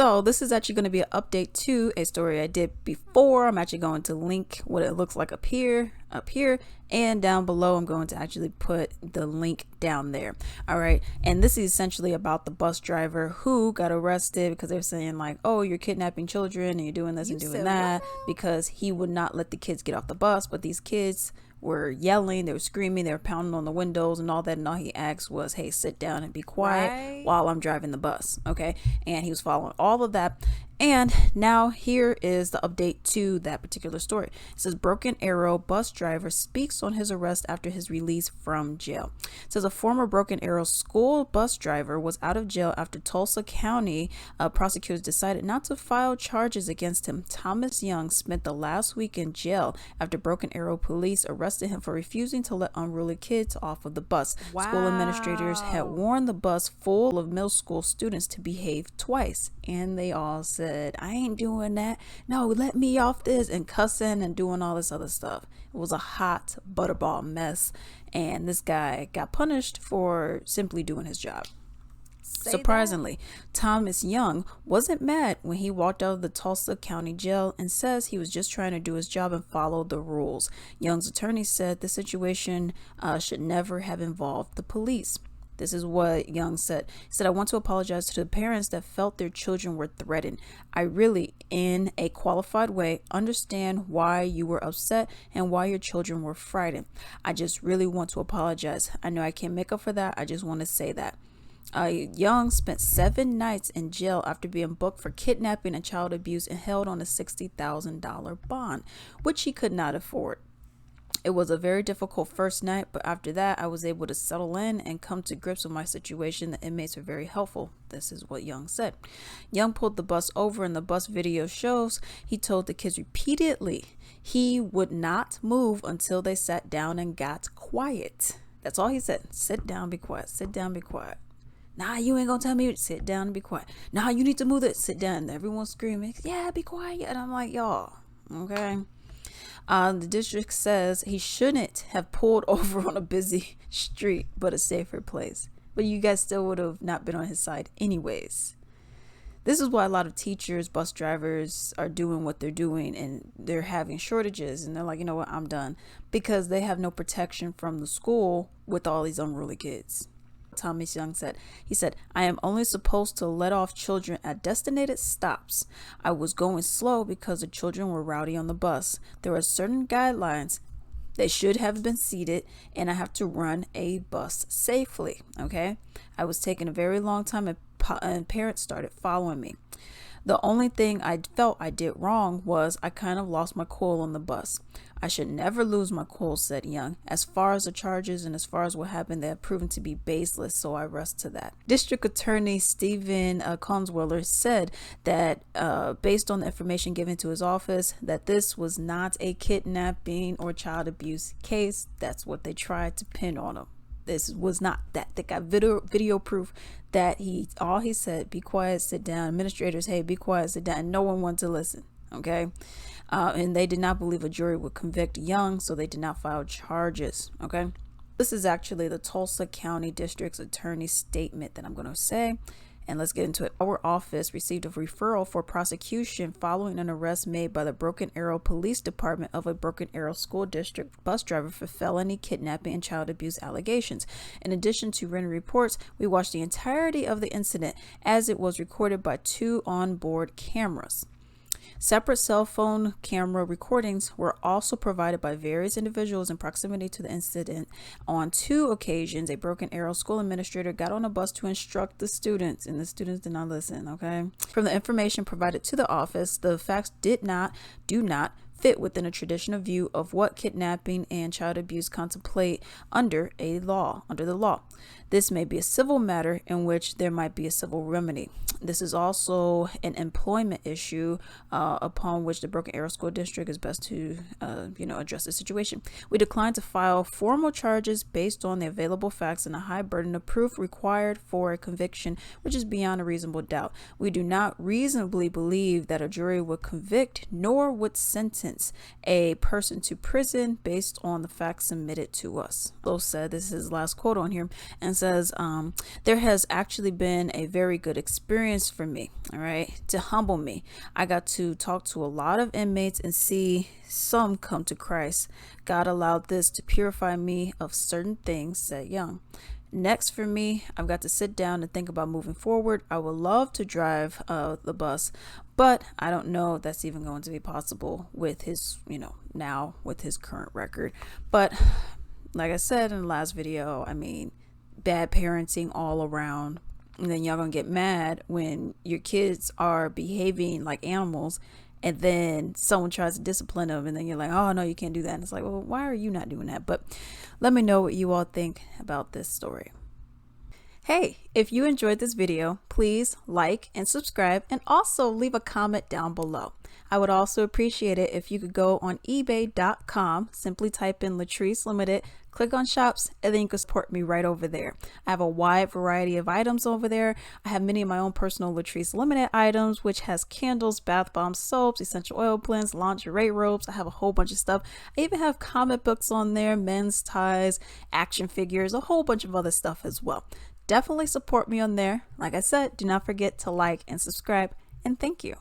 So this is actually going to be an update to a story I did before. I'm actually going to link what it looks like up here, and down below. I'm going to actually put the link down there. All right. And this is essentially about the bus driver who got arrested because they're saying like, oh, you're kidnapping children and you're doing this and doing that, because he would not let the kids get off the bus. But these kids were yelling, they were screaming, they were pounding on the windows and all that, and all he asked was, hey, sit down and be quiet while I'm driving the bus. Okay. And he was following all of that. And now here is the update to that particular story. It says Broken Arrow bus driver speaks on his arrest after his release from jail. It says a former Broken Arrow school bus driver was out of jail after Tulsa County prosecutors decided not to file charges against him. Thomas Young spent the last week in jail after Broken Arrow police arrested him for refusing to let unruly kids off of the bus. Wow. School administrators had warned the bus full of middle school students to behave twice, and they all said, I ain't doing that. No, let me off this, and cussing and doing all this other stuff. It was a hot butterball mess, and this guy got punished for simply doing his job. Surprisingly, Thomas Young wasn't mad when he walked out of the Tulsa County Jail and says he was just trying to do his job and follow the rules. Young's attorney said the situation should never have involved the police. This is what Young said. He said, I want to apologize to the parents that felt their children were threatened. I really, in a qualified way, understand why you were upset and why your children were frightened. I just really want to apologize. I know I can't make up for that. I just want to say that. Young spent 7 nights in jail after being booked for kidnapping and child abuse and held on a $60,000 bond, which he could not afford. It was a very difficult first night, but after that, I was able to settle in and come to grips with my situation. The inmates were very helpful. This is what Young said. Young pulled the bus over, and the bus video shows he told the kids repeatedly he would not move until they sat down and got quiet. That's all he said. Sit down, be quiet. Sit down, be quiet. Nah, you ain't gonna tell me. Sit down and be quiet. Nah, you need to move it. Sit down. And everyone's screaming, yeah, be quiet. And I'm like, y'all, okay. The district says he shouldn't have pulled over on a busy street, but a safer place. But you guys still would have not been on his side anyways. This is why a lot of teachers, bus drivers are doing what they're doing, and they're having shortages, and they're like, you know what, I'm done, because they have no protection from the school with all these unruly kids. Thomas Young said, he said, I am only supposed to let off children at designated stops. I was going slow because the children were rowdy on the bus. There are certain guidelines. They should have been seated, and I have to run a bus safely. Okay. I was taking a very long time, and parents started following me. The only thing I felt I did wrong was I kind of lost my cool on the bus. I should never lose my cool, said Young. As far as the charges and as far as what happened, they have proven to be baseless, so I rest to that. District Attorney Stephen Conswiller said that based on the information given to his office, that this was not a kidnapping or child abuse case. That's what they tried to pin on him. This was not that. They got video proof that all he said, be quiet, sit down. Administrators, hey, be quiet, sit down. And no one wanted to listen. Okay. And they did not believe a jury would convict Young, so they did not file charges. Okay. This is actually the Tulsa County District's attorney's statement that I'm going to say. And let's get into it. Our office received a referral for prosecution following an arrest made by the Broken Arrow Police Department of a Broken Arrow School District bus driver for felony kidnapping and child abuse allegations. In addition to written reports, we watched the entirety of the incident as it was recorded by 2 onboard cameras. Separate cell phone camera recordings were also provided by various individuals in proximity to the incident. On 2 occasions, a Broken Arrow school administrator got on a bus to instruct the students, and the students did not listen, okay? From the information provided to the office, the facts do not fit within a traditional view of what kidnapping and child abuse contemplate under the law. This may be a civil matter in which there might be a civil remedy. This is also an employment issue upon which the Broken Arrow School District is best to, address the situation. We decline to file formal charges based on the available facts and a high burden of proof required for a conviction, which is beyond a reasonable doubt. We do not reasonably believe that a jury would convict nor would sentence sentence a person to prison based on the facts submitted to us. So said, this is his last quote on here, and says, there has actually been a very good experience for me, all right, to humble me. I got to talk to a lot of inmates and see some come to Christ. God allowed this to purify me of certain things, said Young. Next for me, I've got to sit down and think about moving forward. I would love to drive the bus, but I don't know if that's even going to be possible with his, now with his current record. But like I said in the last video, I mean, bad parenting all around. And then y'all gonna get mad when your kids are behaving like animals, and then someone tries to discipline them, and then you're like, oh no, you can't do that. And it's like, well, why are you not doing that? But let me know what you all think about this story. Hey, if you enjoyed this video, please like and subscribe, and also leave a comment down below. I would also appreciate it if you could go on ebay.com, simply type in Latrice Limited, click on shops, and then you can support me right over there. I have a wide variety of items over there. I have many of my own personal Latrice Limited items, which has candles, bath bombs, soaps, essential oil blends, lingerie robes. I have a whole bunch of stuff. I even have comic books on there, men's ties, action figures, a whole bunch of other stuff as well. Definitely support me on there. Like I said, do not forget to like and subscribe, and thank you.